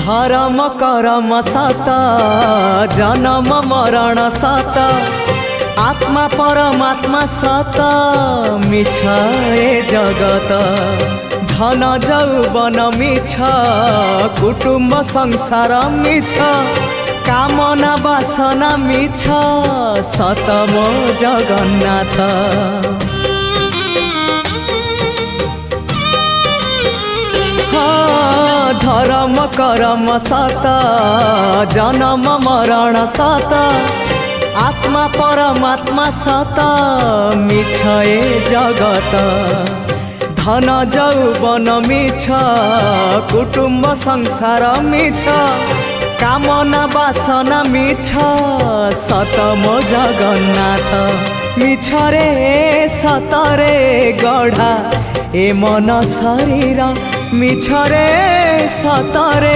धर्म करम सत जन्म मरण सत आत्मा परमात्मा सत मिछ ए जगत धन जौवन मिछ कुटुम्ब संसार मिछ कामना वासना मिछ सत मो जगन्नाथ। धर्म करम सत जन्म मरण सत आत्मा परमात्मा सत मिछ ए जगत धन जौवन मिछ कुटुम्ब संसार मिछ कामना वासना मिछ सत मो जगन्नाथ। मिछ रे सत रे गढ़ा ए मन शरीर मिछ रे सत रे